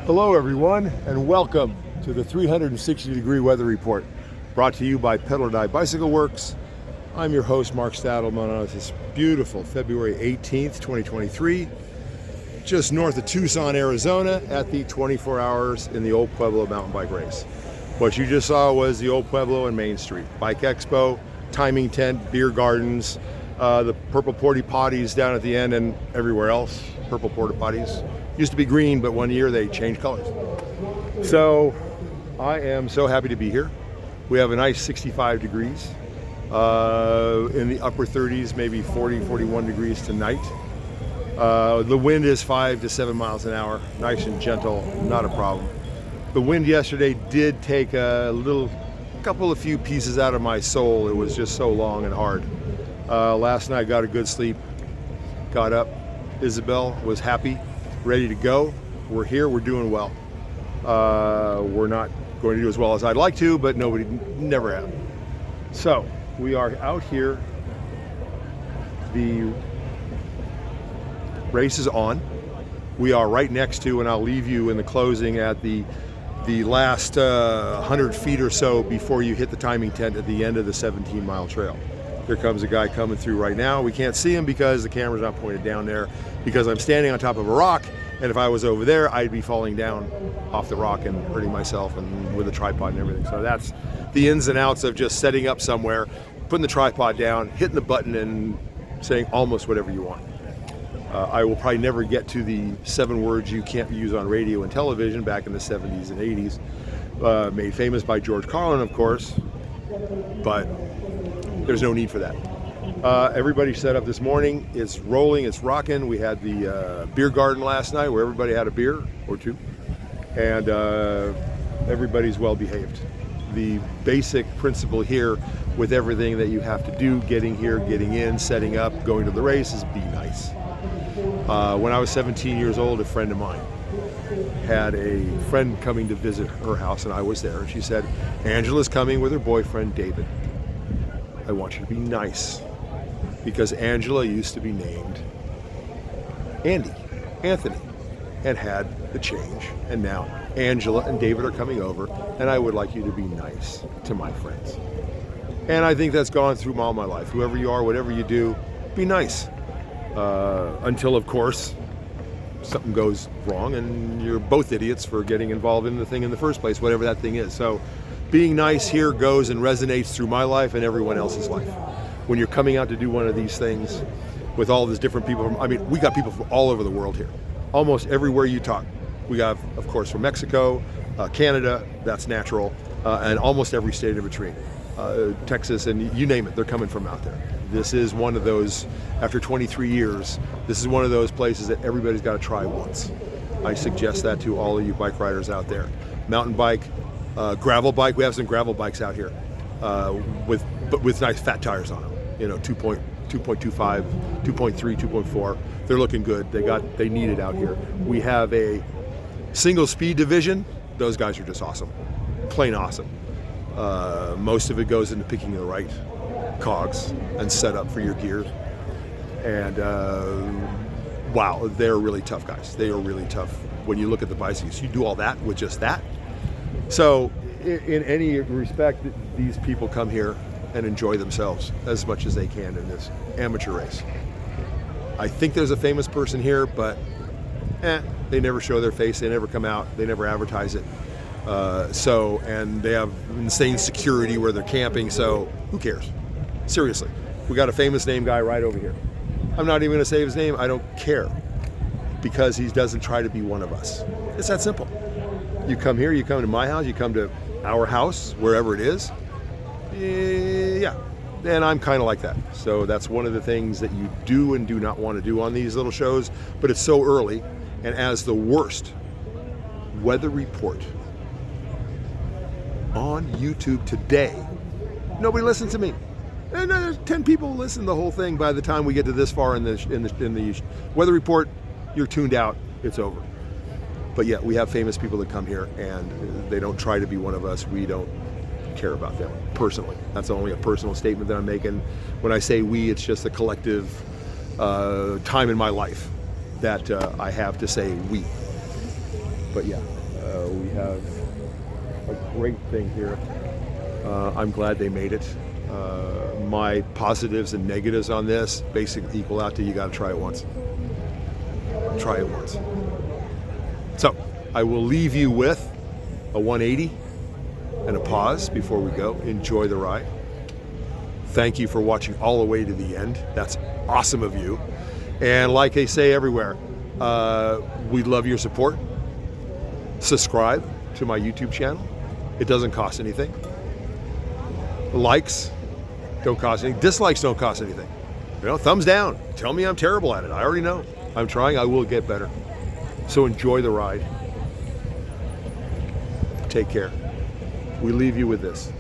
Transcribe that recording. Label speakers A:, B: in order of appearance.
A: Hello everyone, and welcome to the 360-degree weather report, brought to you by Pedal Die Bicycle Works. I'm your host, Mark Stadelman, on this beautiful February 18th, 2023, just north of Tucson, Arizona, at the 24 Hours in the Old Pueblo mountain bike race. What you just saw was the Old Pueblo and Main Street Bike Expo, timing tent, beer gardens, the purple porta potties down at the end, and everywhere else. Purple porta potties used to be green, but one year they changed colors. So I am so happy to be here. We have a nice 65 degrees, in the upper 30s, maybe 40, 41 degrees tonight. The wind is 5 to 7 miles an hour, nice and gentle, not a problem. The wind yesterday did take a few pieces out of my soul. It was just so long and hard. Last night got a good sleep, got up. Isabel was happy, ready to go. We're here, we're doing well. We're not going to do as well as I'd like to, but never have. So we are out here. The race is on. We are right next to, and I'll leave you in the closing at the last 100 feet or so before you hit the timing tent at the end of the 17-mile trail. Here comes a guy coming through right now. We can't see him because the camera's not pointed down there, because I'm standing on top of a rock, and if I was over there, I'd be falling down off the rock and hurting myself, and with a tripod and everything. So that's the ins and outs of just setting up somewhere, putting the tripod down, hitting the button, and saying almost whatever you want. I will probably never get to the 7 words you can't use on radio and television back in the 70s and 80s, made famous by George Carlin, of course, but there's no need for that. Everybody set up this morning. It's rolling, it's rocking. We had the beer garden last night where everybody had a beer or two, and everybody's well behaved. The basic principle here with everything that you have to do, getting here, getting in, setting up, going to the race, is be nice. When I was 17 years old, a friend of mine had a friend coming to visit her house, and I was there, and she said, Angela's coming with her boyfriend, David. I want you to be nice, because Angela used to be named Anthony, and had the change, and now Angela and David are coming over, and I would like you to be nice to my friends. And I think that's gone through all my life. Whoever you are, whatever you do, be nice. Until, of course, something goes wrong and you're both idiots for getting involved in the thing in the first place, whatever that thing is. So being nice here goes and resonates through my life and everyone else's life. When you're coming out to do one of these things with all these different people, we got people from all over the world here. Almost everywhere you talk. We got, of course, from Mexico, Canada, that's natural, and almost every state in between. Texas, and you name it, they're coming from out there. This is one of those, after 23 years, this is one of those places that everybody's got to try once. I suggest that to all of you bike riders out there. Mountain bike, gravel bike, we have some gravel bikes out here with nice fat tires on them, 2.25, 2.3, 2.4. They're looking good. They need it out here. We have a single speed division. Those guys are just awesome, plain awesome. Most of it goes into picking the right cogs and setup for your gear. And wow, they're really tough guys. They are really tough. When you look at the bicycles, you do all that with just that. So in any respect, these people come here and enjoy themselves as much as they can in this amateur race. I think there's a famous person here, but they never show their face. They never come out. They never advertise it. And they have insane security where they're camping, so who cares? Seriously, we got a famous name guy right over here. I'm not even gonna say his name, I don't care, because he doesn't try to be one of us. It's that simple. You come here, you come to my house, you come to our house, wherever it is, yeah, and I'm kind of like that. So that's one of the things that you do and do not want to do on these little shows, but it's so early, and as the worst weather report on YouTube today, nobody listens to me. And there's 10 people listen to the whole thing. By the time we get to this far in the weather report, you're tuned out. It's over. But yeah, we have famous people that come here, and they don't try to be one of us. We don't care about them personally. That's only a personal statement that I'm making. When I say we, it's just a collective time in my life that I have to say we. But yeah, we have a great thing here. I'm glad they made it. My positives and negatives on this basically equal out to you got to try it once. Try it once. So I will leave you with a 180 and a pause before we go. Enjoy the ride. Thank you for watching all the way to the end. That's awesome of you. And like I say everywhere, we'd love your support. Subscribe to my YouTube channel. It doesn't cost anything. Likes don't cost anything. Dislikes don't cost anything. You know, thumbs down. Tell me I'm terrible at it. I already know. I'm trying. I will get better. So enjoy the ride. Take care. We leave you with this.